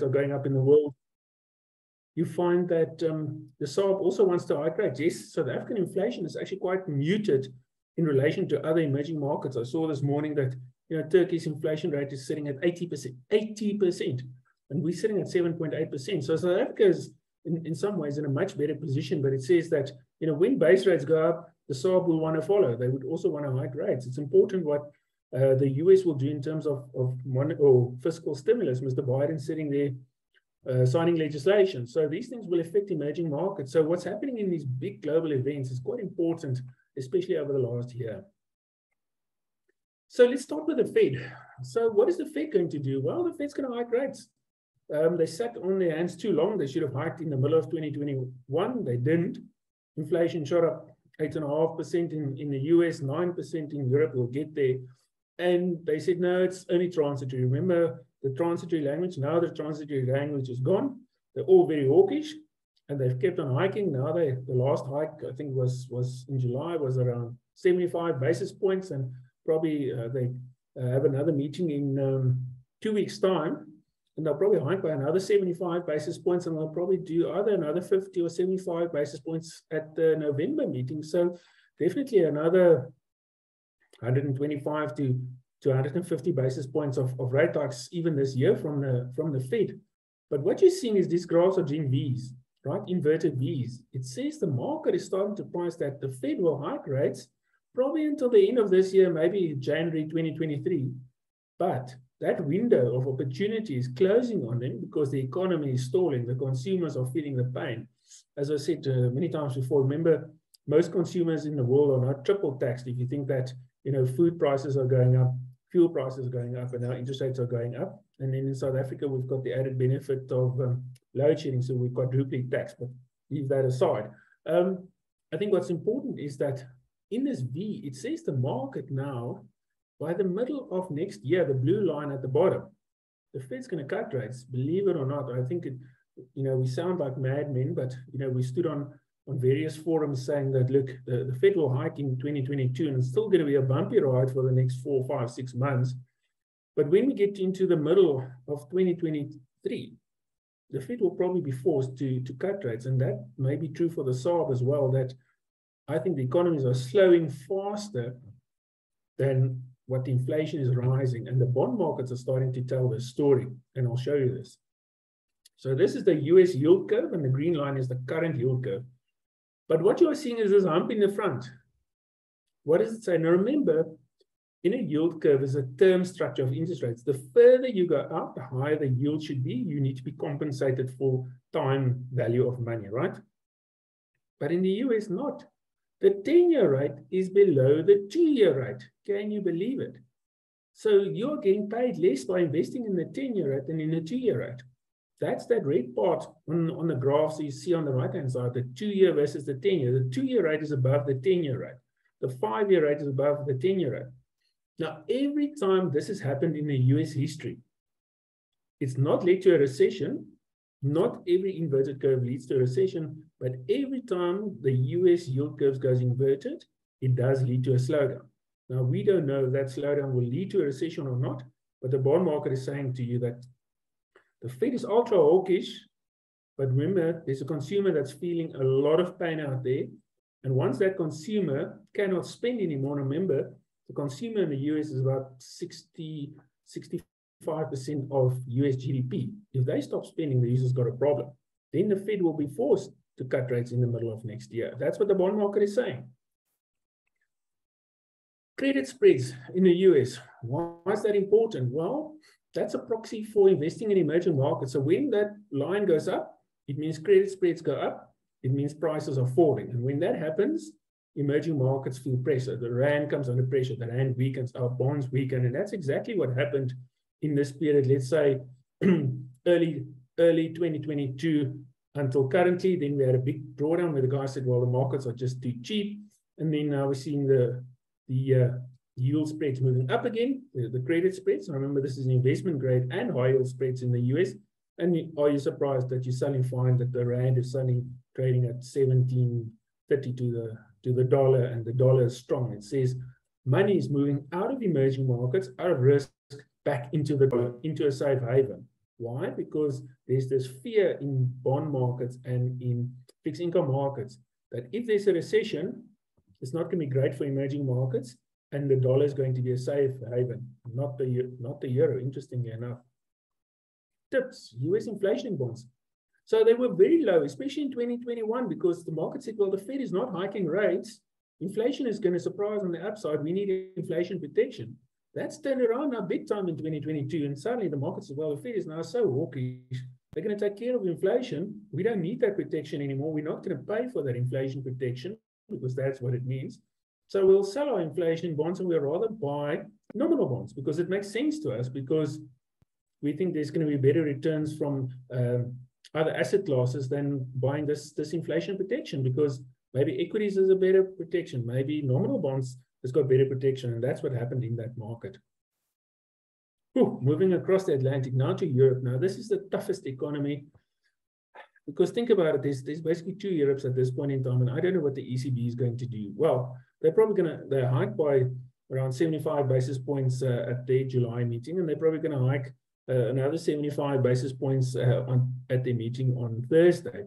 are going up in the world, you find that the SARB also wants to hike rates. Yes, South African inflation is actually quite muted in relation to other emerging markets. I saw this morning that Turkey's inflation rate is sitting at 80%, 80%, and we're sitting at 7.8%. So South Africa is in some ways in a much better position, but it says that when base rates go up, the SARB will want to follow. They would also want to hike rates. It's important what the US will do in terms of fiscal stimulus. Mr. Biden sitting there signing legislation. So these things will affect emerging markets. So what's happening in these big global events is quite important, especially over the last year. So let's start with the Fed. So what is the Fed going to do? Well, the Fed's going to hike rates. They sat on their hands too long. They should have hiked in the middle of 2021. They didn't. Inflation shot up 8.5% in the US, 9% in Europe. We'll get there. And they said, no, it's only transitory. Remember the transitory language? Now the transitory language is gone. They're all very hawkish, and they've kept on hiking. Now the last hike, I think, was in July, was around 75 basis points, and probably they have another meeting in 2 weeks' time, and they'll probably hike by another 75 basis points, and they'll probably do either another 50 or 75 basis points at the November meeting. So definitely another 125 to 150 basis points of rate hikes even this year from the Fed. But what you're seeing is these graphs are doing V's, right? Inverted V's. It says the market is starting to price that the Fed will hike rates probably until the end of this year, maybe January 2023. But that window of opportunity is closing on them because the economy is stalling. The consumers are feeling the pain. As I said many times before, remember, most consumers in the world are not triple taxed. If you think that food prices are going up, fuel prices are going up, and now interest rates are going up. And then in South Africa, we've got the added benefit of load shedding, so we've got quadrupling tax, but leave that aside. I think what's important is that in this V, it says the market now, by the middle of next year, the blue line at the bottom, the Fed's going to cut rates, believe it or not. I think, we sound like madmen, but, we stood on various forums saying that, look, the Fed will hike in 2022, and it's still going to be a bumpy ride for the next 4, 5, 6 months. But when we get into the middle of 2023, the Fed will probably be forced to cut rates. And that may be true for the SARB as well, that I think the economies are slowing faster than what the inflation is rising. And the bond markets are starting to tell the story. And I'll show you this. So this is the US yield curve, and the green line is the current yield curve. But what you are seeing is this hump in the front. What does it say? Now remember, in a yield curve is a term structure of interest rates. The further you go out, the higher the yield should be. You need to be compensated for time value of money, right? But in the US, not. The 10-year rate is below the 2-year rate. Can you believe it? So you're getting paid less by investing in the 10-year rate than in the 2-year rate. That's that red part on the graphs you see on the right-hand side, the 2-year versus the 10-year. The 2-year rate is above the 10-year rate. The 5-year rate is above the 10-year rate. Now, every time this has happened in the US history, it's not led to a recession. Not every inverted curve leads to a recession, but every time the US yield curve goes inverted, it does lead to a slowdown. Now, we don't know if that slowdown will lead to a recession or not, but the bond market is saying to you that the Fed is ultra hawkish, but remember, there's a consumer that's feeling a lot of pain out there. And once that consumer cannot spend anymore, remember, the consumer in the US is about 65% of US GDP. If they stop spending, the user's got a problem. Then the Fed will be forced to cut rates in the middle of next year. That's what the bond market is saying. Credit spreads in the US. Why is that important? Well, that's a proxy for investing in emerging markets. So when that line goes up, it means credit spreads go up. It means prices are falling. And when that happens, emerging markets feel pressure. The rand comes under pressure. The rand weakens, our bonds weaken. And that's exactly what happened in this period, let's say early 2022 until currently. Then we had a big drawdown where the guy said, well, the markets are just too cheap. And then now we're seeing the yield spreads moving up again, the credit spreads. I remember this is investment grade and high yield spreads in the US. And are you surprised that you suddenly find that the rand is suddenly trading at 17.30 to the dollar, and the dollar is strong? It says money is moving out of emerging markets, out of risk, back into the dollar, into a safe haven. Why? Because there's this fear in bond markets and in fixed income markets that if there's a recession, it's not going to be great for emerging markets, and the dollar is going to be a safe haven, not the euro, interestingly enough. Tips, US inflation in bonds. So they were very low, especially in 2021, because the market said, well, the Fed is not hiking rates. Inflation is going to surprise on the upside. We need inflation protection. That's turned around now big time in 2022. And suddenly the market says, well, the Fed is now so hawkish. They're going to take care of inflation. We don't need that protection anymore. We're not going to pay for that inflation protection because that's what it means. So we'll sell our inflation bonds and we'll rather buy nominal bonds because it makes sense to us, because we think there's going to be better returns from other asset classes than buying this inflation protection, because maybe equities is a better protection, maybe nominal bonds has got better protection, and that's what happened in that market. Whew, moving across the Atlantic now to Europe. Now, this is the toughest economy, because think about it, there's basically two Europes at this point in time, and I don't know what the ECB is going to do. Well, they're probably going to, they're hiked by around 75 basis points at their July meeting, and they're probably going to hike another 75 basis points at their meeting on Thursday.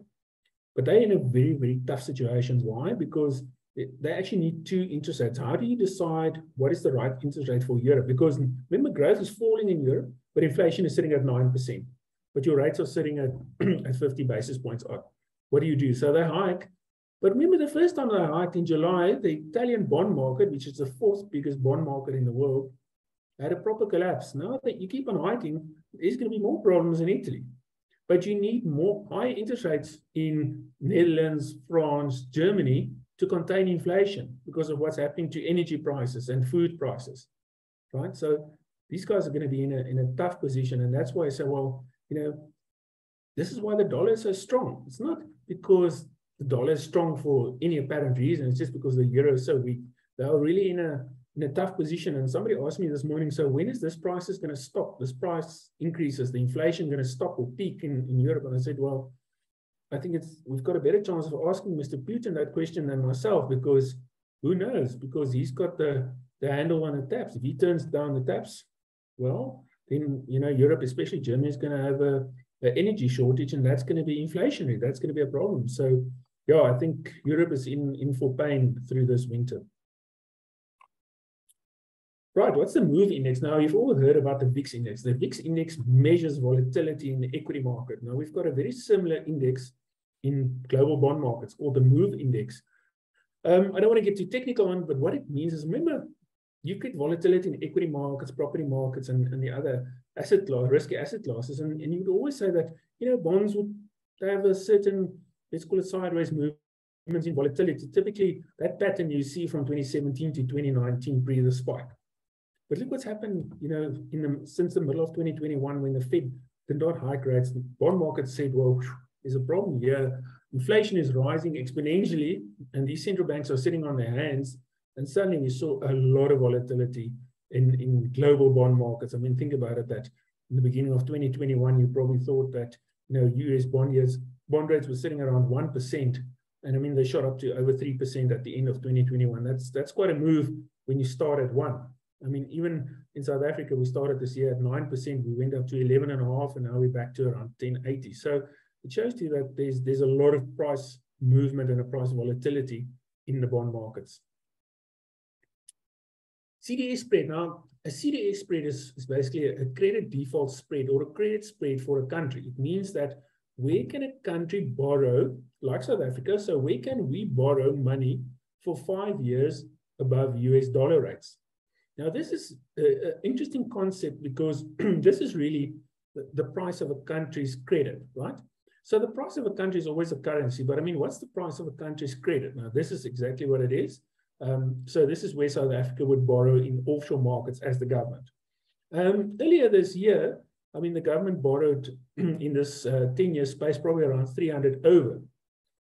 But they're in a very, very tough situation. Why? Because they actually need two interest rates. How do you decide what is the right interest rate for Europe? Because remember, growth is falling in Europe, but inflation is sitting at 9%. But your rates are sitting at 50 basis points up. What do you do? So they hike. But remember, the first time they hiked in July, the Italian bond market, which is the fourth biggest bond market in the world, had a proper collapse. Now that you keep on hiking, there's going to be more problems in Italy. But you need more high interest rates in Netherlands, France, Germany to contain inflation because of what's happening to energy prices and food prices, right? So these guys are going to be in a tough position. And that's why I say, well, you know, this is why the dollar is so strong. It's not because the dollar is strong for any apparent reason. It's just because the euro is so weak. They are really in a tough position. And somebody asked me this morning, so when is this price going to stop? This price increases, the inflation going to stop or peak in Europe? And I said, well, I think we've got a better chance of asking Mr. Putin that question than myself, because who knows? Because he's got the handle on the taps. If he turns down the taps, well, then, you know, Europe, especially Germany, is going to have an energy shortage, and that's going to be inflationary. That's going to be a problem. So, yeah, I think Europe is in for pain through this winter. Right, what's the MOVE index? Now, you've all heard about the VIX index. The VIX index measures volatility in the equity market. Now, we've got a very similar index in global bond markets called the MOVE index. I don't want to get too technical on, but what it means is, remember, you get volatility in equity markets, property markets, and the other asset class, risky asset classes. And you would always say that, you know, bonds would have a certain, let's call it sideways movements in volatility. Typically, that pattern you see from 2017 to 2019 pre the spike. But look what's happened, you know, since the middle of 2021, when the Fed did not hike rates, the bond market said, well, there's a problem here. Inflation is rising exponentially, and these central banks are sitting on their hands. And suddenly we saw a lot of volatility in global bond markets. I mean, think about it, that in the beginning of 2021, you probably thought that, you know, US bond rates were sitting around 1%. And I mean, they shot up to over 3% at the end of 2021. That's quite a move when you start at 1. I mean, even in South Africa, we started this year at 9%. We went up to 11.5%, and now we're back to around 10.80. So it shows you that there's a lot of price movement and a price volatility in the bond markets. CDS spread. Now, a CDS spread is basically a credit default spread or a credit spread for a country. It means that where can a country borrow, like South Africa, so where can we borrow money for 5 years above US dollar rates? Now, this is an interesting concept because this is really the price of a country's credit, right? So the price of a country is always a currency, but I mean, what's the price of a country's credit? Now, this is exactly what it is. So this is where South Africa would borrow in offshore markets as the government. Earlier this year, I mean, the government borrowed in this 10-year space probably around 300 over.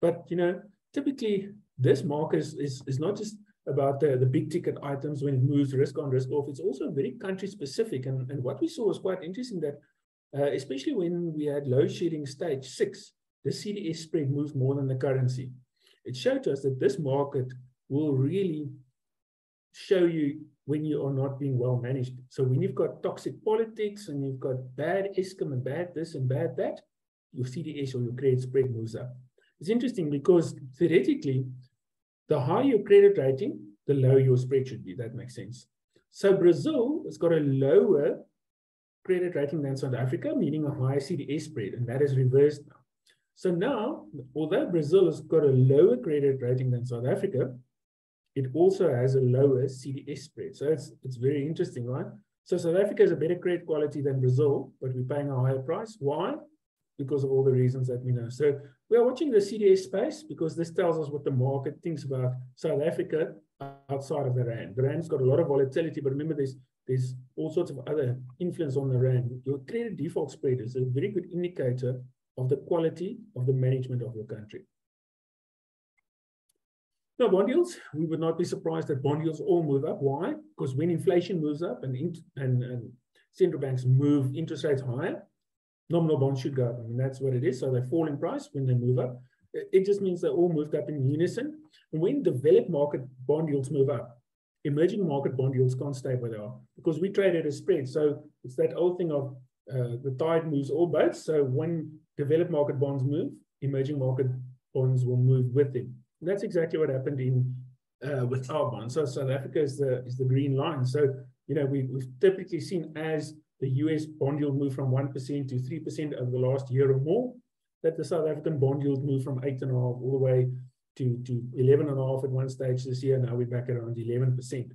But, you know, typically this market is not just about the big ticket items when it moves risk on, risk off. It's also very country specific. And what we saw was quite interesting that especially when we had load shedding stage 6, the CDS spread moved more than the currency. It showed us that this market will really show you when you are not being well managed. So when you've got toxic politics and you've got bad Eskom and bad this and bad that, your CDS or your credit spread moves up. It's interesting because theoretically, the higher your credit rating, the lower your spread should be. That makes sense. So Brazil has got a lower credit rating than South Africa, meaning a higher CDS spread, and that is reversed now. So now, although Brazil has got a lower credit rating than South Africa, it also has a lower CDS spread. So it's very interesting, right? So South Africa has a better credit quality than Brazil, but we're paying a higher price. Why? Because of all the reasons that we know. So we are watching the CDS space because this tells us what the market thinks about South Africa outside of the Rand. The Rand's got a lot of volatility, but remember there's all sorts of other influence on the Rand. Your credit default spread is a very good indicator of the quality of the management of your country. Now, bond yields, we would not be surprised that bond yields all move up. Why? Because when inflation moves up and central banks move interest rates higher, nominal bonds should go up. I mean, that's what it is. So they fall in price when they move up. It just means they all moved up in unison. And when developed market bond yields move up, emerging market bond yields can't stay where they are because we trade at a spread. So it's that old thing of the tide moves all boats. So when developed market bonds move, emerging market bonds will move with them. And that's exactly what happened in with our bonds. So South Africa is the green line. So we've typically seen as the US bond yield moved from 1% to 3% over the last year or more, that the South African bond yield moved from 8.5 all the way to 11.5 at one stage this year. Now we're back at around 11%.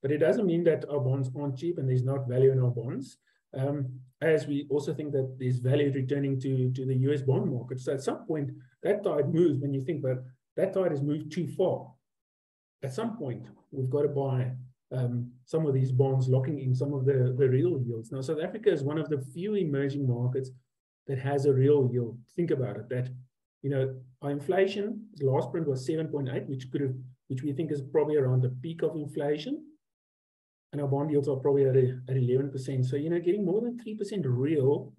But it doesn't mean that our bonds aren't cheap and there's not value in our bonds. As we also think that there's value returning to the US bond market. So at some point, that tide moves. When you think about it, that tide has moved too far. At some point, we've got to buy some of these bonds, locking in some of the real yields. Now, South Africa is one of the few emerging markets that has a real yield. Think about it, that our inflation, the last print was 7.8, which we think is probably around the peak of inflation. And our bond yields are probably at 11%. So, getting more than 3% real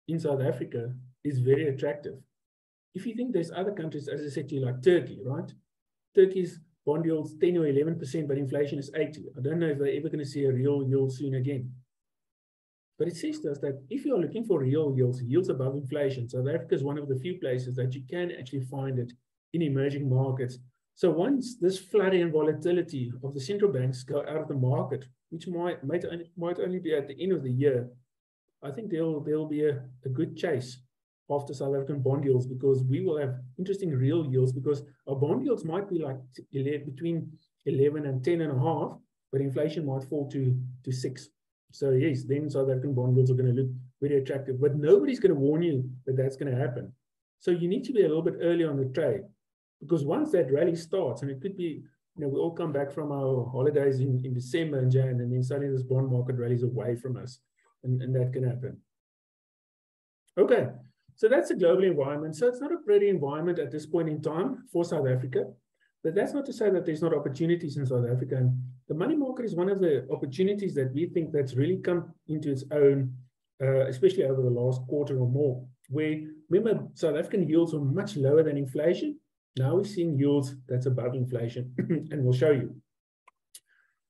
in South Africa is very attractive. If you think there's other countries, as I said to you, like Turkey, right? Turkey's bond yields 10 or 11%, but inflation is 80. I don't know if they're ever going to see a real yield soon again. But it says to us that if you are looking for real yields above inflation, South Africa is one of the few places that you can actually find it in emerging markets. So once this flooding and volatility of the central banks go out of the market, which might only be at the end of the year, I think there'll be a good chase after South African bond yields, because we will have interesting real yields, because our bond yields might be like between 11 and 10.5, but inflation might fall to 6. So yes, then South African bond yields are going to look very attractive, but nobody's going to warn you that that's going to happen. So you need to be a little bit early on the trade, because once that rally starts, and it could be, we all come back from our holidays in December and Jan, and then suddenly this bond market rallies away from us, and that can happen. Okay, so that's the global environment. So it's not a pretty environment at this point in time for South Africa, but that's not to say that there's not opportunities in South Africa. And the money market is one of the opportunities that we think that's really come into its own, especially over the last quarter or more, where, remember, South African yields are much lower than inflation. Now we're seeing yields that's above inflation, and we'll show you.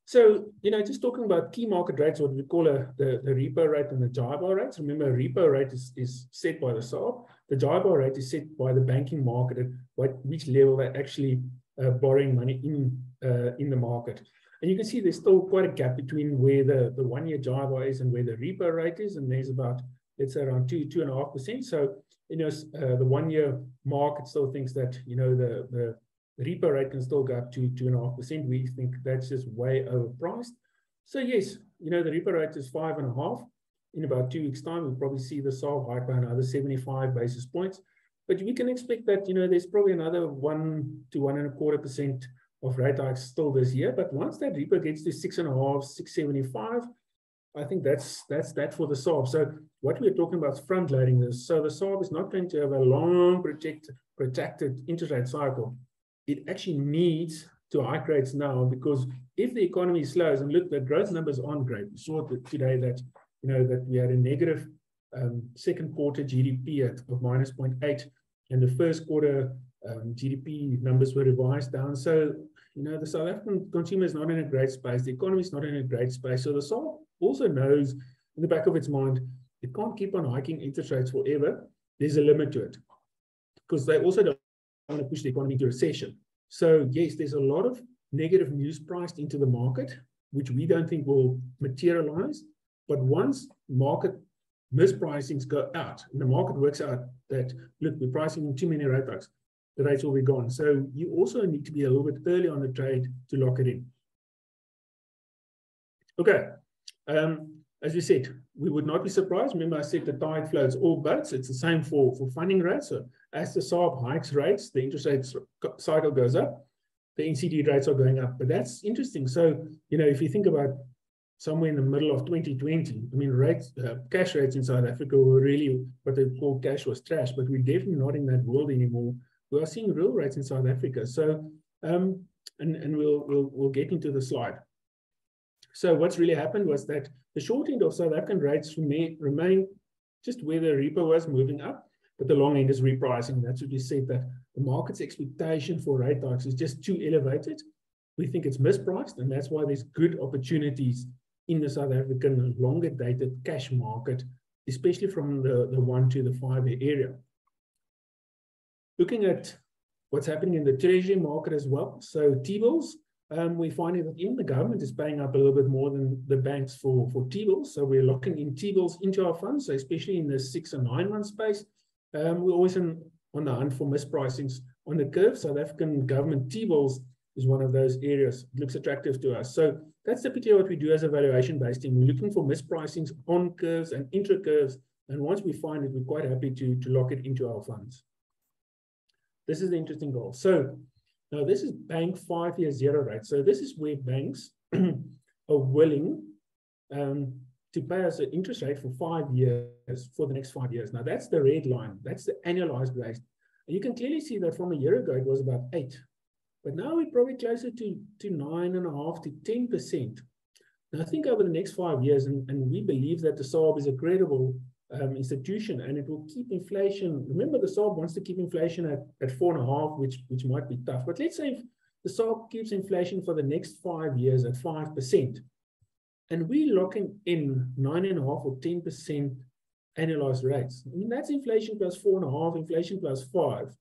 So, just talking about key market rates, what we call the repo rate and the JIBAR rates. Remember, a repo rate is set by the SARB. The JIBAR rate is set by the banking market at which level they're actually borrowing money in the market. And you can see there's still quite a gap between where the 1-year JIBAR is and where the repo rate is. And there's about, let's say, around 2.5%. So, the 1-year market still thinks that, the repo rate can still go up to 2.5%. We think that's just way overpriced. So yes, the repo rate is 5.5. In about 2 weeks' time, we'll probably see the SARB hike by another 75 basis points. But we can expect that, there's probably another 1 to 1.25% of rate hikes still this year. But once that repo gets to 6.5, 6.75, I think that's that for the SARB. So what we're talking about is front loading this. So the SARB is not going to have a long protracted interest rate cycle. It actually needs to hike rates now, because if the economy slows, and look, the growth numbers aren't great. We saw today that that we had a negative second quarter GDP of -0.8, and the first quarter GDP numbers were revised down. So you know, the South African consumer is not in a great space. The economy is not in a great space. So the SARB also knows in the back of its mind, it can't keep on hiking interest rates forever. There's a limit to it because they also don't want to push the economy into recession. So yes, there's a lot of negative news priced into the market, which we don't think will materialize. But once market mispricings go out and the market works out that, look, we're pricing in too many rate hikes, the rates will be gone. So you also need to be a little bit early on the trade to lock it in. Okay. As we said, we would not be surprised. Remember, I said the tide floats all boats. It's the same for funding rates. So as the SARB hikes rates, the interest rate cycle goes up. The NCD rates are going up. But that's interesting. So, you know, if you think about somewhere in the middle of 2020, I mean, rates, cash rates in South Africa were really what they call cash was trash. But we're definitely not in that world anymore. We are seeing real rates in South Africa. So, and we'll get into the slide. So what's really happened was that the short end of South African rates remain just where the repo was moving up, but the long end is repricing. That's what we said, that the market's expectation for rate hikes is just too elevated. We think it's mispriced, and that's why there's good opportunities in the South African longer dated cash market, especially from the 1 to the 5 year area. Looking at what's happening in the Treasury market as well. So T-bills, we're finding that even the government is paying up a little bit more than the banks for T-bills. So we're locking in T-bills into our funds. So especially in the 6 and 9 month space, we're always on the hunt for mispricings on the curve. South African government T-bills is one of those areas. It looks attractive to us. So that's typically what we do as a valuation-based team. We're looking for mispricings on curves and intra curves. And once we find it, we're quite happy to lock it into our funds. This is the interesting goal. So now this is bank 5 year zero rate. So this is where banks are willing to pay us an interest rate for 5 years, for the next 5 years. Now that's the red line. That's the annualized rate. And you can clearly see that from a year ago, it was about 8. But now we're probably closer to 9.5 to 10%. Now I think over the next 5 years, and we believe that the SARB is a credible institution, and it will keep inflation. Remember, the SARB wants to keep inflation at 4.5, which might be tough. But let's say if the SARB keeps inflation for the next 5 years at 5%, and we're locking in 9.5 or 10% annualized rates. I mean, that's inflation plus 4.5, inflation plus 5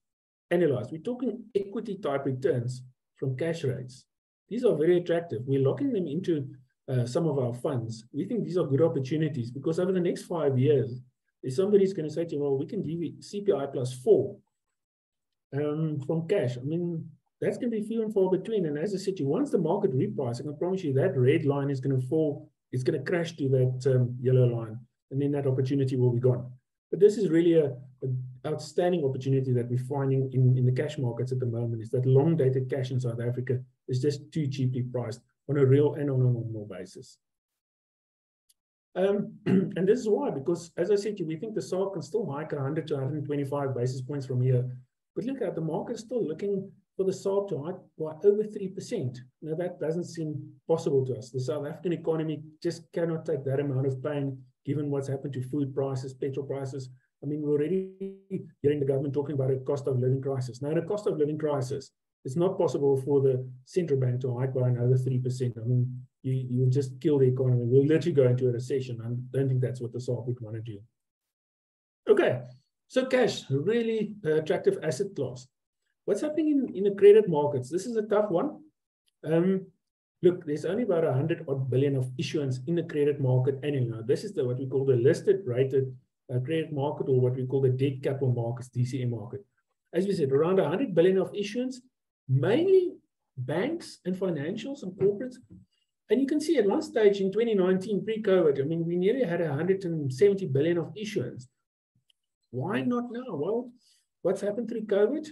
annualized. We're talking equity type returns from cash rates. These are very attractive. We're locking them into some of our funds. We think these are good opportunities because over the next 5 years, if somebody's going to say to you, well, we can give you CPI plus 4 from cash, I mean, that's going to be few and far between. And as I said to you, once the market repricing, I promise you that red line is going to fall, it's going to crash to that yellow line, and then that opportunity will be gone. But this is really an outstanding opportunity that we're finding in the cash markets at the moment, is that long-dated cash in South Africa is just too cheaply priced on a real and on a nominal basis. And this is why, because as I said to you, we think the SARB can still hike 100 to 125 basis points from here. But look at the market is still looking for the SARB to hike by over 3%. Now that doesn't seem possible to us. The South African economy just cannot take that amount of pain given what's happened to food prices, petrol prices. I mean, we're already hearing the government talking about a cost of living crisis. Now, in a cost of living crisis, it's not possible for the central bank to hike by another 3%. I mean, you just kill the economy. We'll literally go into a recession. I don't think that's what the SARB would want to do. Okay, so cash, really attractive asset class. What's happening in the credit markets? This is a tough one. Look, there's only about 100 odd billion of issuance in the credit market annually. Now, this is what we call the listed rated credit market, or what we call the debt capital markets, DCM market. As we said, around 100 billion of issuance, mainly banks and financials and corporates. And you can see at one stage in 2019, pre-COVID, I mean, we nearly had 170 billion of issuance. Why not now? Well, what's happened through COVID?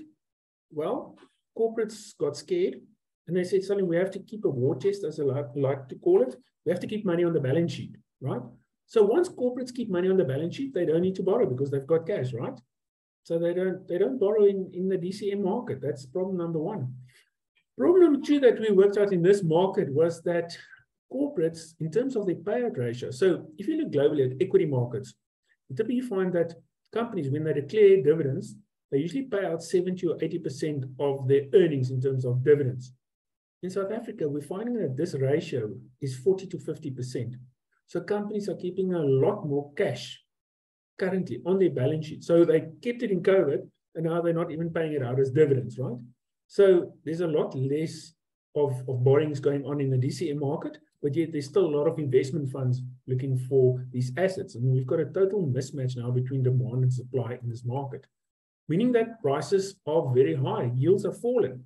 Well, corporates got scared and they said, suddenly we have to keep a war chest, as I like to call it. We have to keep money on the balance sheet, right? So once corporates keep money on the balance sheet, they don't need to borrow because they've got cash, right? So they don't borrow in the DCM market. That's problem number one. Problem number two that we worked out in this market was that corporates, in terms of their payout ratio, so if you look globally at equity markets, you typically find that companies, when they declare dividends, they usually pay out 70 or 80% of their earnings in terms of dividends. in South Africa, we're finding that this ratio is 40 to 50%. So companies are keeping a lot more cash currently on their balance sheet. So they kept it in COVID, and now they're not even paying it out as dividends, right? So there's a lot less of borrowings going on in the DCM market, but yet there's still a lot of investment funds looking for these assets. And we've got a total mismatch now between demand and supply in this market, meaning that prices are very high, yields are falling.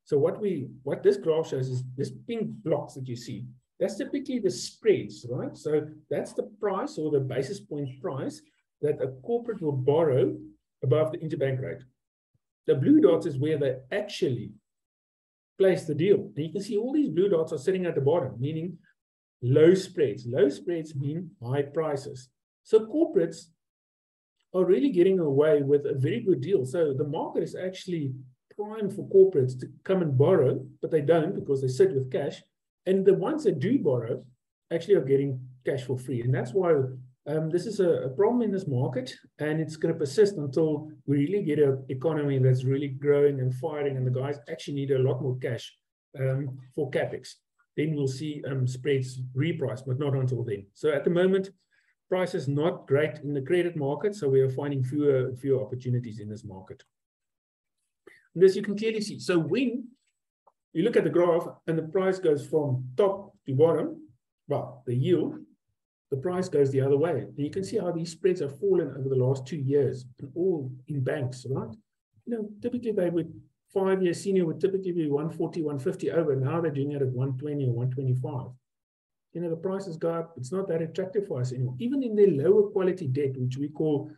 So what this graph shows is this pink blocks that you see, that's typically the spreads, right? So that's the price or the basis point price that a corporate will borrow above the interbank rate. The blue dots is where they actually place the deal. And you can see all these blue dots are sitting at the bottom, meaning low spreads. Low spreads mean high prices. So corporates are really getting away with a very good deal. So the market is actually prime for corporates to come and borrow, but they don't because they sit with cash. And the ones that do borrow actually are getting cash for free. And that's why this is a problem in this market, and it's going to persist until we really get an economy that's really growing and firing, and the guys actually need a lot more cash for capex. Then we'll see spreads reprice, but not until then. So at the moment, price is not great in the credit market, so we are finding fewer opportunities in this market. And as you can clearly see, so when you look at the graph and the price goes from top to bottom, well, the yield, the price goes the other way. And you can see how these spreads have fallen over the last 2 years, and all in banks, right? You know, typically they would, 5-year senior would typically be 140, 150 over. Now they're doing it at 120 or 125. You know, the prices go up. It's not that attractive for us anymore. Even in their lower quality debt, which we call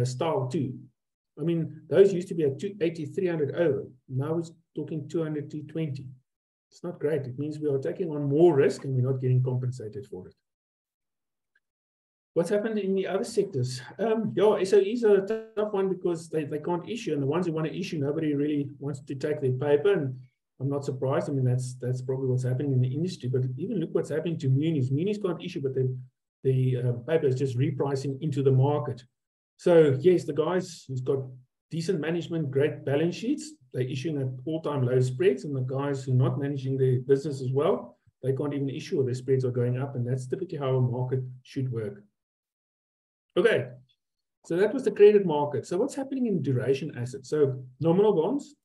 style 2. I mean, those used to be at 280, 300 over. Now it's talking 200, 220. It's not great. It means we are taking on more risk and we're not getting compensated for it. What's happened in the other sectors? Yeah, SOEs are a tough one because they can't issue, and the ones who want to issue, nobody really wants to take their paper, and I'm not surprised. I mean, that's probably what's happening in the industry, but even look what's happening to munis. Munis can't issue, but the paper is just repricing into the market. So yes, the guys who's got decent management, great balance sheets, they're issuing at all-time low spreads, and the guys who are not managing their business as well, they can't even issue, or their spreads are going up, and that's typically how a market should work. Okay, so that was the credit market. So what's happening in duration assets? So nominal bonds,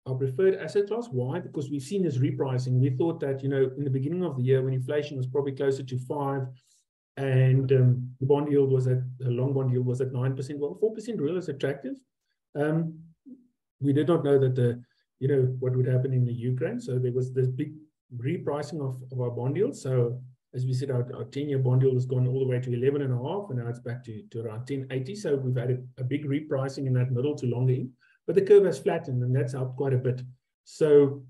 our preferred asset class. Why? Because we've seen this repricing. We thought that, you know, in the beginning of the year when inflation was probably closer to 5 and the bond yield was at, the long bond yield was at 9%. Well, 4% real is attractive. We did not know that you know, what would happen in the Ukraine. So there was this big repricing of our bond yield. So as we said, our 10-year bond yield has gone all the way to 11.5, and now it's back to around 10.80. So we've had a big repricing in that middle to longer end, but the curve has flattened, and that's helped quite a bit. So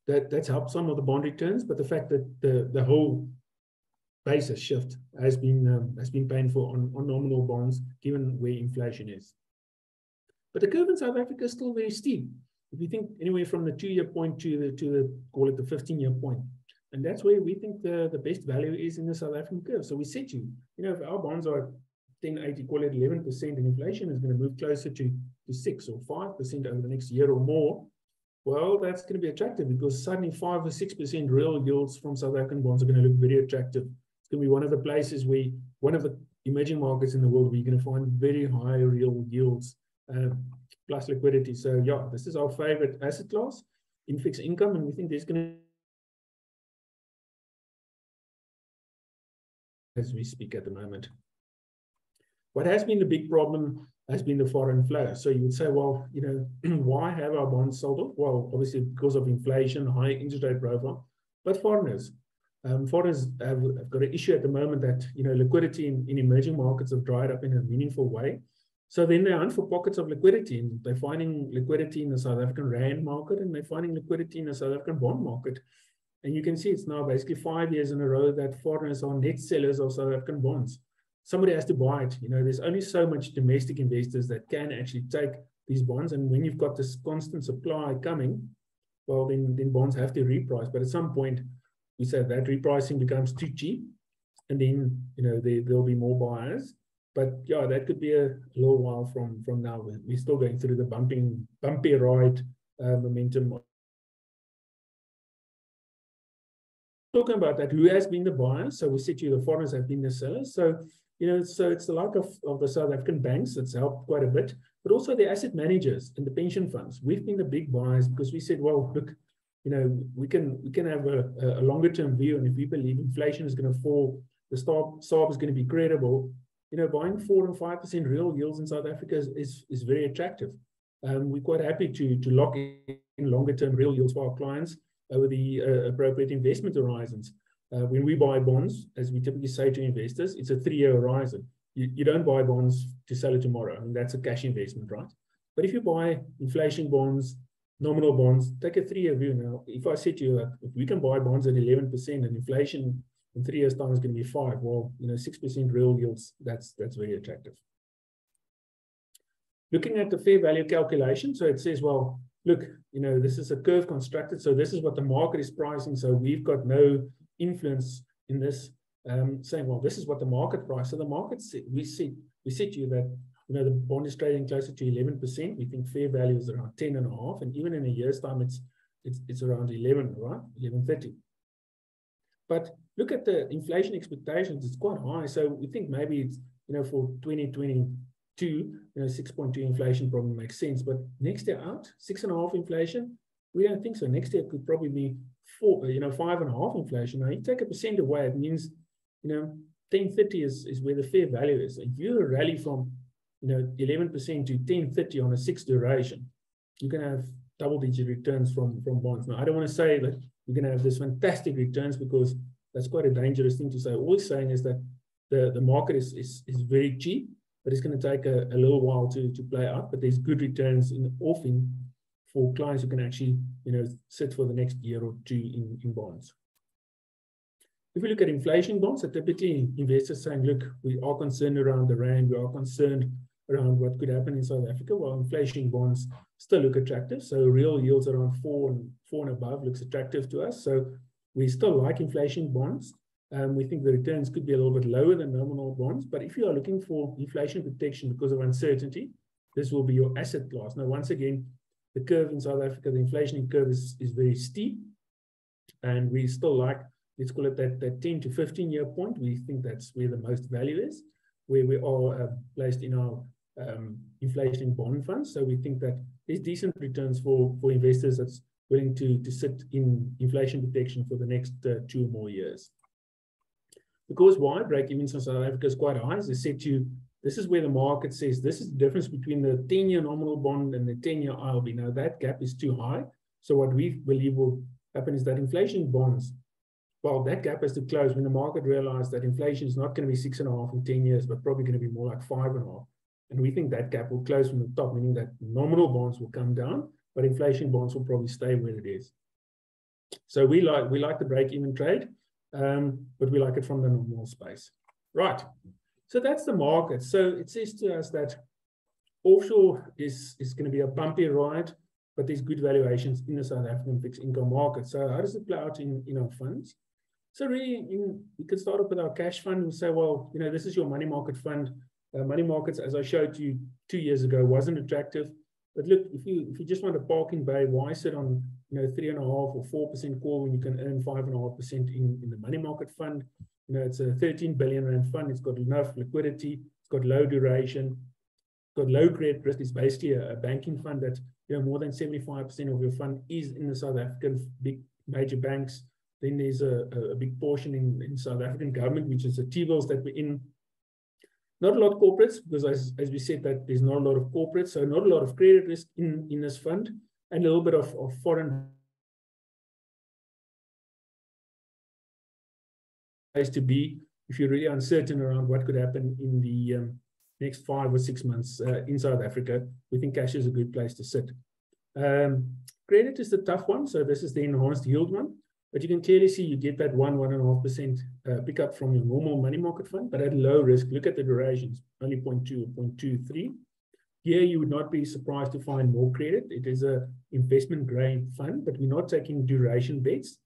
that's helped some of the bond returns, but the fact that the whole basis shift has been painful on nominal bonds, given where inflation is. But the curve in South Africa is still very steep. If you think anywhere from the 2-year point to the call it the 15-year point. And that's where we think the best value is in the South African curve. So we said you know, if our bonds are 10.80, call it 11%, and inflation is going to move closer to 6 or 5% over the next year or more, well, that's going to be attractive because suddenly 5 or 6% real yields from South African bonds are going to look very attractive. It's going to be one of the places where, one of the emerging markets in the world where you're going to find very high real yields plus liquidity. So yeah, this is our favorite asset class in fixed income, and we think there's going to, as we speak at the moment. What has been the big problem has been the foreign flow. So you would say, well, you know, why have our bonds sold off? Well, obviously because of inflation, high interest rate profile, but foreigners have got an issue at the moment that, you know, liquidity in emerging markets have dried up in a meaningful way. So then they hunt for pockets of liquidity, and they're finding liquidity in the South African rand market, and they're finding liquidity in the South African bond market. And you can see it's now basically 5 years in a row that foreigners are net sellers of South African bonds. Somebody has to buy it. You know, there's only so much domestic investors that can actually take these bonds. And when you've got this constant supply coming, well, then bonds have to reprice. But at some point, we say that repricing becomes too cheap. And then, you know, there'll be more buyers. But yeah, that could be a little while from now. We're still going through the bumpy ride momentum talking about that, who has been the buyer? So we said to you the foreigners have been the sellers. So, so it's the like of the South African banks that's helped quite a bit, but also the asset managers and the pension funds. We've been the big buyers because we said, well, look, we can have a longer term view, and if we believe inflation is going to fall, the SARB is going to be credible. Buying 4 and 5% real yields in South Africa is very attractive. We're quite happy to lock in longer term real yields for our clients over the appropriate investment horizons. When we buy bonds, as we typically say to investors, it's a 3-year horizon. You don't buy bonds to sell it tomorrow. I mean, that's a cash investment, right? But if you buy inflation bonds, nominal bonds, take a 3-year view. Now, if I said to you that if we can buy bonds at 11% and inflation in 3 years' time is going to be 5%, well, 6% real yields, that's very attractive. Looking at the fair value calculation, so it says, well, look, this is a curve constructed, so this is what the market is pricing, so we've got no influence in this, saying, well, this is what the market price. So the market, we said to you that, the bond is trading closer to 11%. We think fair value is around 10.5, and even in a year's time, it's around 11, right? 11.30. But look at the inflation expectations; it's quite high. So we think maybe it's for 2022, 6.2 inflation probably makes sense. But next year out, 6.5 inflation, we don't think so. Next year could probably be 5.5 inflation. Now you take a percent away, it means 10.30 is where the fair value is. If you rally from 11% to 10.30 on a 6 duration, you can have double-digit returns from bonds. Now I don't want to say that you're going to have this fantastic returns, because that's quite a dangerous thing to say. All we're saying is that the market is very cheap, but it's going to take a little while to play out. But there's good returns in the offing for clients who can actually sit for the next year or two in bonds. If we look at inflation bonds, so typically investors saying, look, we are concerned around the rand, we are concerned around what could happen in South Africa. Well, inflation bonds still look attractive. So real yields around 4 and above looks attractive to us. So we still like inflation bonds. We think the returns could be a little bit lower than nominal bonds. But if you are looking for inflation protection because of uncertainty, this will be your asset class. Now, once again, the curve in South Africa, the inflation curve is very steep. And we still like, let's call it that 10 to 15 year point. We think that's where the most value is, where we are placed in our inflation bond funds. So we think that there's decent returns for investors that's willing to sit in inflation protection for the next 2 or more years. Because why? Break-even in South Africa is quite high. As I said to you, this is where the market says this is the difference between the 10-year nominal bond and the 10-year ILB. Now that gap is too high. So what we believe will happen is that inflation bonds, well, that gap has to close when the market realizes that inflation is not going to be 6.5 in 10 years, but probably going to be more like 5.5. And we think that gap will close from the top, meaning that nominal bonds will come down, but inflation bonds will probably stay where it is. So we like the break-even trade, but we like it from the nominal space. Right. So that's the market. So it says to us that offshore is going to be a bumpy ride, but there's good valuations in the South African fixed income market. So how does it play out in our funds? So really, we could start off with our cash fund and say, well, this is your money market fund. Money markets, as I showed you 2 years ago, wasn't attractive. But look, if you just want a parking bay, why sit on 3.5 or 4% call when you can earn 5.5% in the money market fund? It's a 13 billion rand fund. It's got enough liquidity. It's got low duration. It's got low credit risk. It's basically a banking fund that more than 75% of your fund is in the South African big major banks. Then there's a big portion in South African government, which is the T-bills that we're in. Not a lot of corporates, because as we said, that there's not a lot of corporates, so not a lot of credit risk in this fund, and a little bit of foreign place to be if you're really uncertain around what could happen in the next 5 or 6 months in South Africa. We think cash is a good place to sit. Credit is the tough one, so this is the enhanced yield one. But you can clearly see you get that 1.5% pickup from your normal money market fund, but at low risk. Look at the durations, only 0.2 or 0.23. Here, you would not be surprised to find more credit. It is a investment grade fund, but we're not taking duration bets.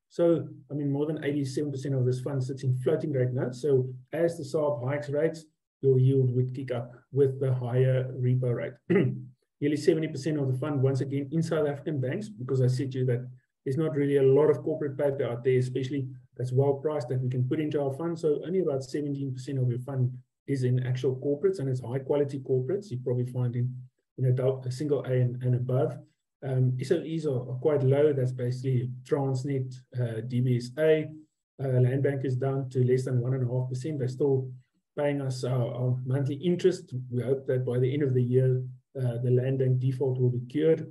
So, I mean, more than 87% of this fund sits in floating rate notes. So as the SARB hikes rates, your yield would kick up with the higher repo rate. Nearly 70% of the fund, once again, in South African banks, because I said to you that there's not really a lot of corporate paper out there, especially that's well priced that we can put into our fund. So only about 17% of your fund is in actual corporates, and it's high quality corporates. You probably find in a single A and above. SOEs are quite low. That's basically Transnet, DBSA. Land Bank is down to less than 1.5%. They're still paying us our monthly interest. We hope that by the end of the year, the Land Bank default will be cured.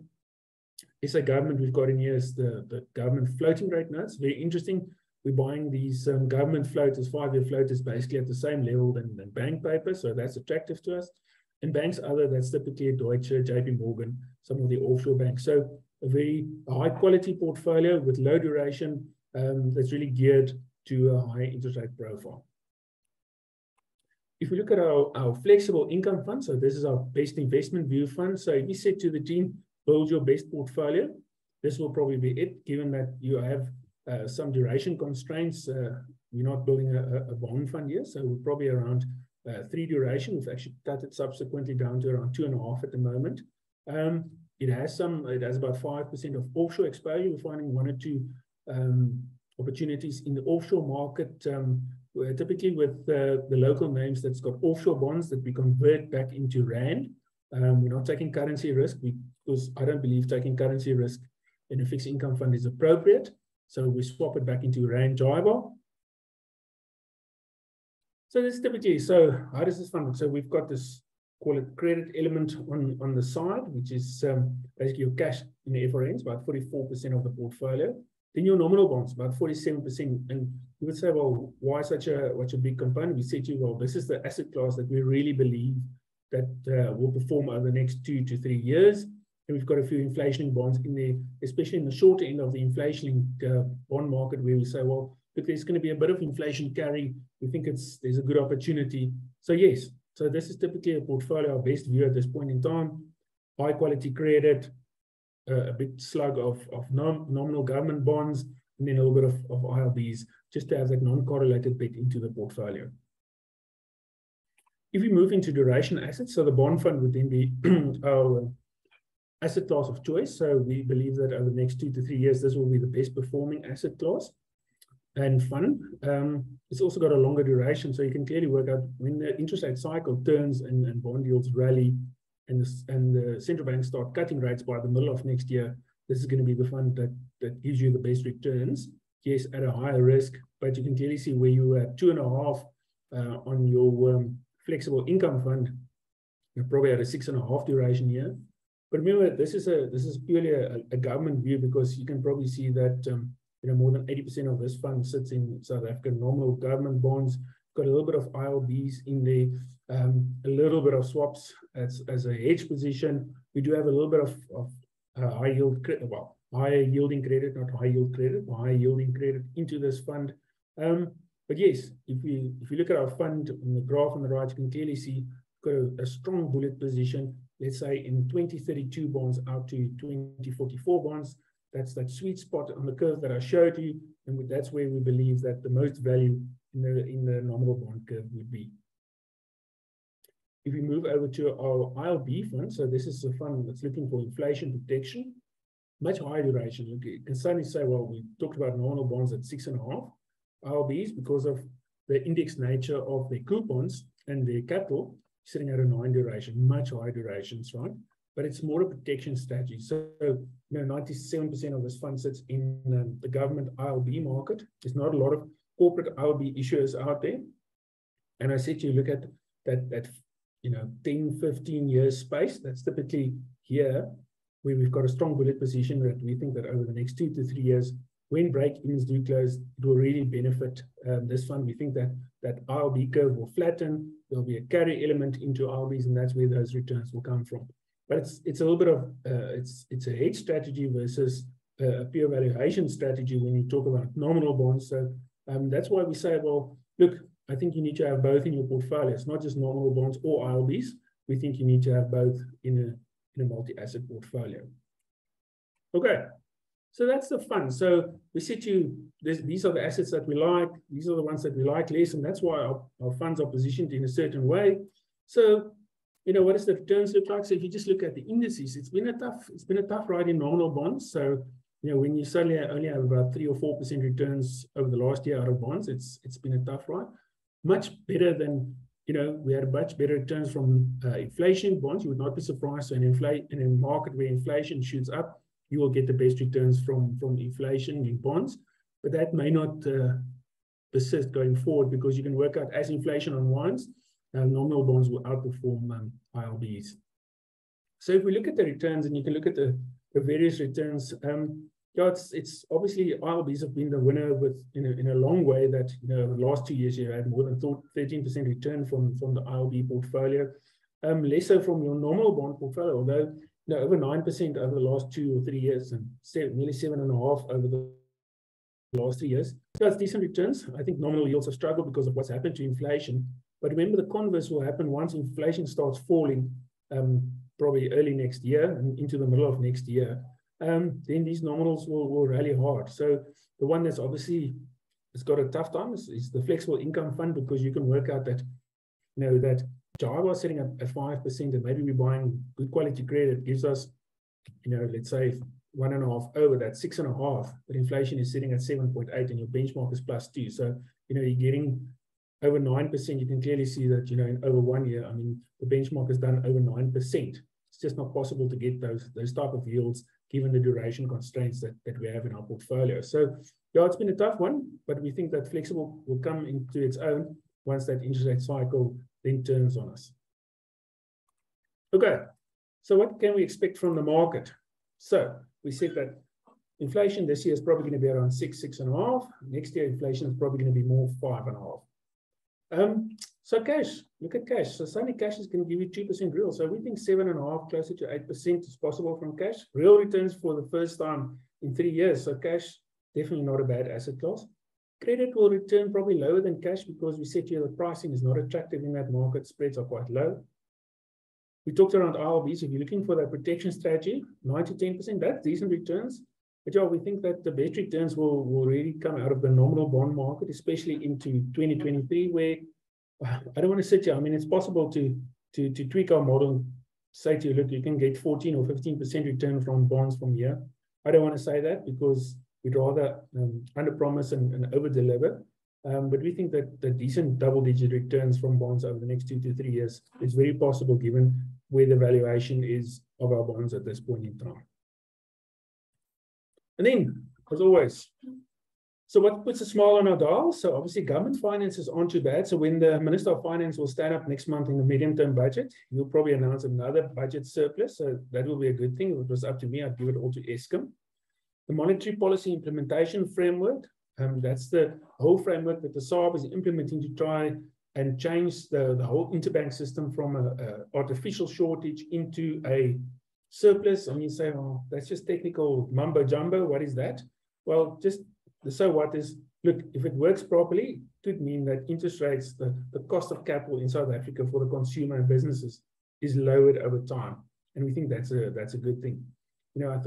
SA government we've got in here is the government floating rate notes. Very interesting. We're buying these government floaters, 5-year floaters, basically at the same level than bank paper. So that's attractive to us. And banks other, that's typically Deutsche, JP Morgan, some of the offshore banks. So a very high quality portfolio with low duration that's really geared to a high interest rate profile. If we look at our flexible income fund, so this is our best investment view fund. So if you said to the team, build your best portfolio, this will probably be it, given that you have some duration constraints. We're not building a bond fund here, so we're probably around 3 duration. We've actually cut it subsequently down to around 2.5 at the moment. It has about 5% of offshore exposure. We're finding 1 or 2 opportunities in the offshore market, typically with the local names that's got offshore bonds that we convert back into Rand. We're not taking currency risk because I don't believe taking currency risk in a fixed income fund is appropriate. So we swap it back into Rand JIBAR. So this typically, so how does this fund look? So we've got this, call it credit element on the side, which is basically your cash in the FRNs, about 44% of the portfolio. Then your nominal bonds, about 47%. And you would say, well, why such a big component? We said to you, well, this is the asset class that we really believe that will perform over the next 2 to 3 years. And we've got a few inflation bonds in there, especially in the shorter end of the inflation bond market, where we say, well, look, there's going to be a bit of inflation carry. We think there's a good opportunity. So yes, so this is typically a portfolio, our best view at this point in time. High quality credit, a big slug of nominal government bonds, and then a little bit of ILBs, just to have that non-correlated bit into the portfolio. If we move into duration assets, so the bond fund would then be our asset class of choice. So we believe that over the next 2 to 3 years, this will be the best performing asset class and fund. It's also got a longer duration, so you can clearly work out when the interest rate cycle turns and bond yields rally and the central banks start cutting rates by the middle of next year, this is going to be the fund that gives you the best returns. Yes, at a higher risk, but you can clearly see where you were at 2.5 on your flexible income fund. You're probably at a 6.5 duration here. But remember, this is purely a government view, because you can probably see that more than 80% of this fund sits in South African nominal government bonds. Got a little bit of ILBs in there, a little bit of swaps as a hedge position. We do have a little bit of high yield credit, well, higher yielding credit, not high yield credit, but high yielding credit into this fund. But yes, if you look at our fund on the graph on the right, you can clearly see we've got a strong bullet position. Let's say in 2032 bonds out to 2044 bonds. That's that sweet spot on the curve that I showed you, and that's where we believe that the most value in the nominal bond curve would be. If we move over to our ILB fund, so this is a fund that's looking for inflation protection, much higher duration. You can suddenly say, well, we talked about nominal bonds at 6.5. ILBs, because of the index nature of their coupons and their capital, sitting at a 9 duration, much higher durations, right? But it's more a protection strategy. So, 97% of this fund sits in the government ILB market. There's not a lot of corporate ILB issuers out there. And I said to you, look at that 10, 15 years space. That's typically here where we've got a strong bullet position that we think that over the next 2 to 3 years, when break-evens do close, it will really benefit this fund. We think that ILB curve will flatten. There'll be a carry element into ILBs, and that's where those returns will come from. But it's a little bit of it's a hedge strategy versus a pure valuation strategy when you talk about nominal bonds. So that's why we say, well, look, I think you need to have both in your portfolio. It's not just nominal bonds or ILBs. We think you need to have both in a multi-asset portfolio. Okay. So that's the fund. So we said to you, these are the assets that we like. These are the ones that we like less, and that's why our funds are positioned in a certain way. So, what does the returns look like? So if you just look at the indices, it's been a tough ride in nominal bonds. So you know, when you suddenly only have about 3 or 4% returns over the last year out of bonds, it's been a tough ride. Much better than, you know, we had much better returns from inflation bonds. You would not be surprised. So in a market where inflation shoots up, you will get the best returns from inflation in bonds. But that may not persist going forward, because you can work out as inflation unwinds, nominal bonds will outperform ILBs. So if we look at the returns, and you can look at the various returns, yeah, it's obviously ILBs have been the winner with in a long way. That, you know, the last 2 years you had more than 13% return from the ILB portfolio, less so from your normal bond portfolio, although, you know, over 9% over the last 2 or 3 years, and nearly 7.5% over the last 3 years. So it's decent returns. I think nominal yields have struggled because of what's happened to inflation. But remember, the converse will happen once inflation starts falling, probably early next year and into the middle of next year. Then these nominals will rally hard. So the one that's obviously has got a tough time is the flexible income fund, because you can work out that, you know, that Java is sitting at 5%, and maybe we're buying good quality credit, gives us, you know, let's say 1.5 over that, 6.5, but inflation is sitting at 7.8 and your benchmark is +2. So, you know, you're getting over 9%. You can clearly see that, you know, in over 1 year, I mean, the benchmark has done over 9%. It's just not possible to get those type of yields given the duration constraints that we have in our portfolio. So yeah, it's been a tough one, but we think that flexible will come into its own once that interest rate cycle then turns on us. Okay, so what can we expect from the market? So we said that inflation this year is probably going to be around 6.5. Next year, inflation is probably going to be more 5.5. So cash, look at cash. So suddenly cash is going to give you 2% real. So we think 7.5, closer to 8% is possible from cash. Real returns for the first time in 3 years. So cash, definitely not a bad asset class. Credit will return probably lower than cash, because we said here the pricing is not attractive in that market. Spreads are quite low. We talked around ILBs. If you're looking for that protection strategy, 9 to 10%, that's decent returns. But yeah, we think that the best returns will really come out of the nominal bond market, especially into 2023, where I don't want to sit here. I mean, it's possible to tweak our model and say to you, look, you can get 14 or 15% return from bonds from here. I don't want to say that, because we'd rather under-promise and over-deliver. But we think that the decent double-digit returns from bonds over the next 2 to 3 years is very possible, given where the valuation is of our bonds at this point in time. And then, as always, so what puts a smile on our dial? So obviously government finances aren't too bad. So when the Minister of Finance will stand up next month in the medium-term budget, he'll probably announce another budget surplus. So that will be a good thing. If it was up to me, I'd give it all to Eskom. The monetary policy implementation framework, that's the whole framework that the SARB is implementing to try and change the whole interbank system from an artificial shortage into a surplus. And you say, oh, that's just technical mumbo jumbo. What is that? Well, just the so what is, look, if it works properly, it could mean that interest rates, the cost of capital in South Africa for the consumer and businesses is lowered over time. And we think that's a good thing. You know, I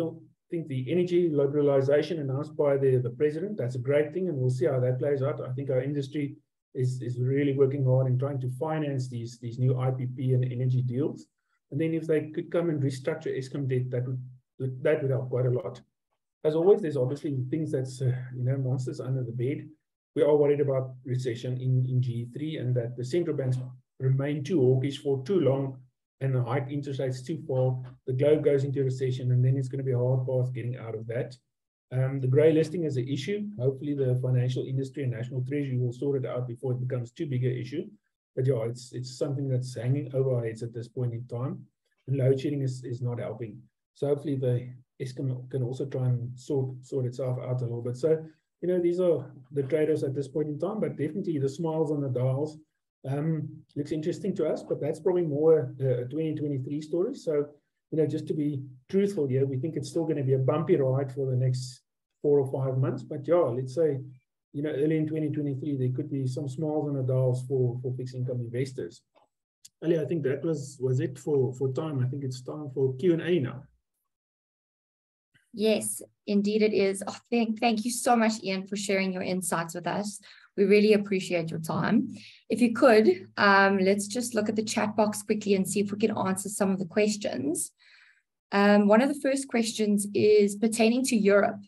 think the energy liberalization announced by the president, that's a great thing, and we'll see how that plays out. I think our industry is really working hard in trying to finance these new IPP and energy deals. And then if they could come and restructure Eskom debt, that would help quite a lot. As always, there's obviously things that's, you know, monsters under the bed. We are worried about recession in G3, and that the central banks remain too hawkish for too long and the hike interest rates too far. The globe goes into recession, and then it's going to be a hard path getting out of that. The grey listing is an issue. Hopefully the financial industry and National Treasury will sort it out before it becomes too big an issue. But yeah, it's something that's hanging over our heads at this point in time. And load shedding is not helping. So hopefully the Eskom can also try and sort itself out a little bit. So, you know, these are the trade-offs at this point in time, but definitely the smiles on the dials looks interesting to us, but that's probably more a 2023 story. So, you know, just to be truthful here, we think it's still going to be a bumpy ride for the next 4 or 5 months. But yeah, let's say, you know, early in 2023, there could be some smiles on the dials for fixed income investors. Ali, I think that was it for time. I think it's time for Q&A now. Yes, indeed it is. Oh, thank you so much, Ian, for sharing your insights with us. We really appreciate your time. If you could, let's just look at the chat box quickly and see if we can answer some of the questions. One of the first questions is pertaining to Europe.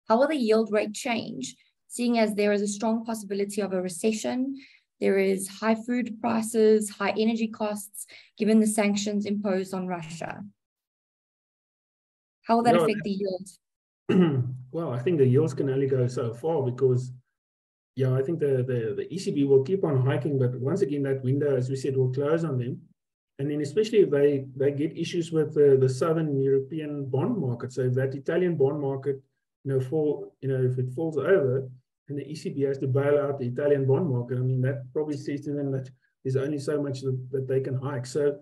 How will the yield rate change, seeing as there is a strong possibility of a recession? There is high food prices, high energy costs, given the sanctions imposed on Russia. How will that affect the yield? Well, I think the yields can only go so far because, yeah, I think the ECB will keep on hiking, but once again, that window, as we said, will close on them. And then especially if they get issues with the Southern European bond market. So if that Italian bond market, if it falls over and the ECB has to bail out the Italian bond market, I mean, that probably says to them that there's only so much that they can hike. So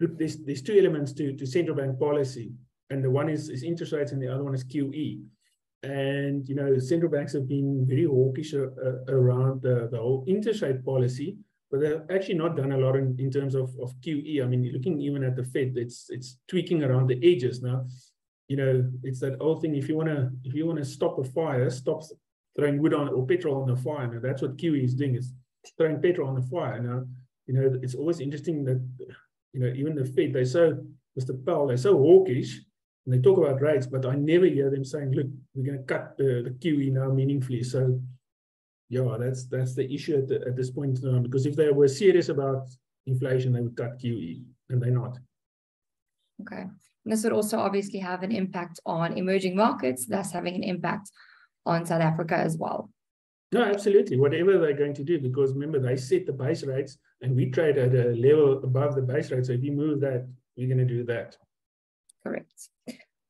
look, there's two elements to central bank policy. And the one is interest rates and the other one is QE. And, central banks have been very hawkish around the whole interest rate policy, but they've actually not done a lot in terms of QE. I mean, looking even at the Fed, it's tweaking around the edges now. It's that old thing, if you want to stop a fire, stop throwing wood on or petrol on the fire. Now, that's what QE is doing, is throwing petrol on the fire. Now, it's always interesting that, even the Fed, Mr. Powell, they're so hawkish, and they talk about rates, but I never hear them saying, look, we're going to cut the QE now meaningfully. So, yeah, that's the issue at this point in time, because if they were serious about inflation, they would cut QE, and they're not. Okay. And this would also obviously have an impact on emerging markets, thus having an impact on South Africa as well. No, absolutely. Whatever they're going to do, because remember, they set the base rates, and we trade at a level above the base rate. So if you move that, we're going to do that. Correct.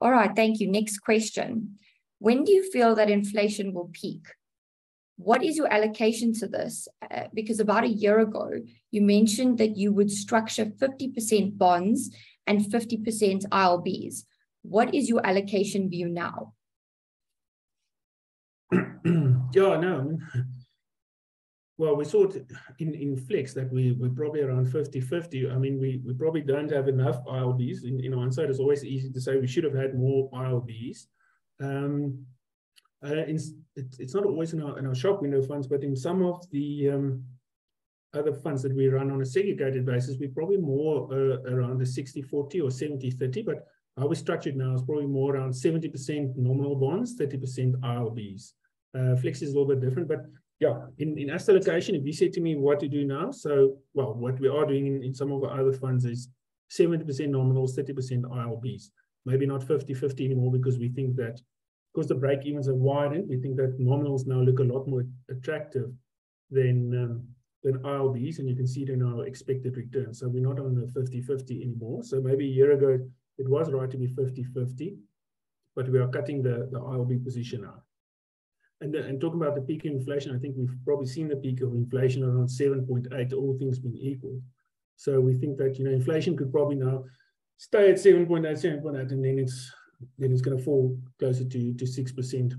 All right, thank you. Next question. When do you feel that inflation will peak? What is your allocation to this? Because about a year ago, you mentioned that you would structure 50% bonds and 50% ILBs. What is your allocation view now? Yeah, no. Well, we saw it in Flex that we're probably around 50-50. I mean, we probably don't have enough ILBs. In hindsight, it's always easy to say we should have had more ILBs. It's not always in our shop window funds, but in some of the other funds that we run on a segregated basis, we're probably more around the 60-40 or 70-30. But how we structured now is probably more around 70% nominal bonds, 30% ILBs. Flex is a little bit different, but yeah, in asset allocation, if you say to me what to do now, so, well, what we are doing in some of our other funds is 70% nominals, 30% ILBs. Maybe not 50-50 anymore, because we think that, because the break-evens have widened, we think that nominals now look a lot more attractive than ILBs, and you can see it in our expected return. So we're not on the 50-50 anymore. So maybe a year ago, it was right to be 50-50, but we are cutting the ILB position now. And talking about the peak of inflation, I think we've probably seen the peak of inflation around 7.8, all things being equal. So we think that, inflation could probably now stay at 7.8, and then it's going to fall closer to 6%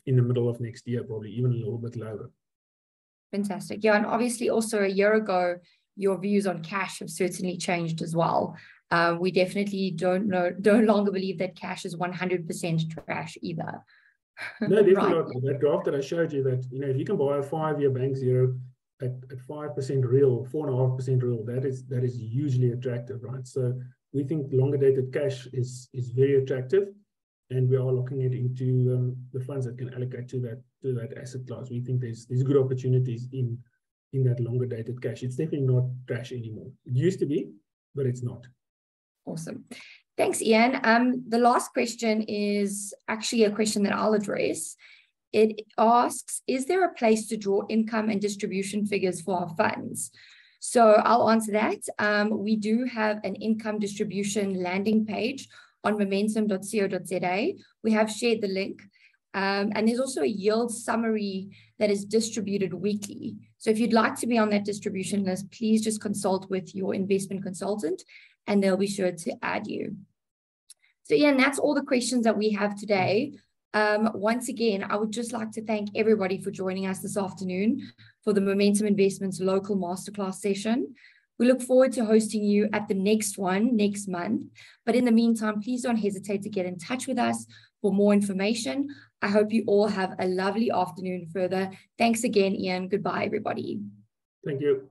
in the middle of next year, probably even a little bit lower. Fantastic. Yeah, and obviously also a year ago, your views on cash have certainly changed as well. We definitely don't longer believe that cash is 100% trash either. No, definitely not. That graph that I showed you, that if you can buy a 5-year bank zero at 5% real, 4.5% real, that is hugely attractive, right? So we think longer dated cash is very attractive, and we are looking at into the funds that can allocate to that asset class. We think there's good opportunities in that longer dated cash. It's definitely not trash anymore. It used to be, but it's not. Awesome. Thanks, Ian. The last question is actually a question that I'll address. It asks, is there a place to draw income and distribution figures for our funds? So I'll answer that. We do have an income distribution landing page on momentum.co.za. We have shared the link. And there's also a yield summary that is distributed weekly. So if you'd like to be on that distribution list, please just consult with your investment consultant, and they'll be sure to add you. So Ian, that's all the questions that we have today. Once again, I would just like to thank everybody for joining us this afternoon for the Momentum Investments local masterclass session. We look forward to hosting you at the next one next month. But in the meantime, please don't hesitate to get in touch with us for more information. I hope you all have a lovely afternoon further. Thanks again, Ian. Goodbye, everybody. Thank you.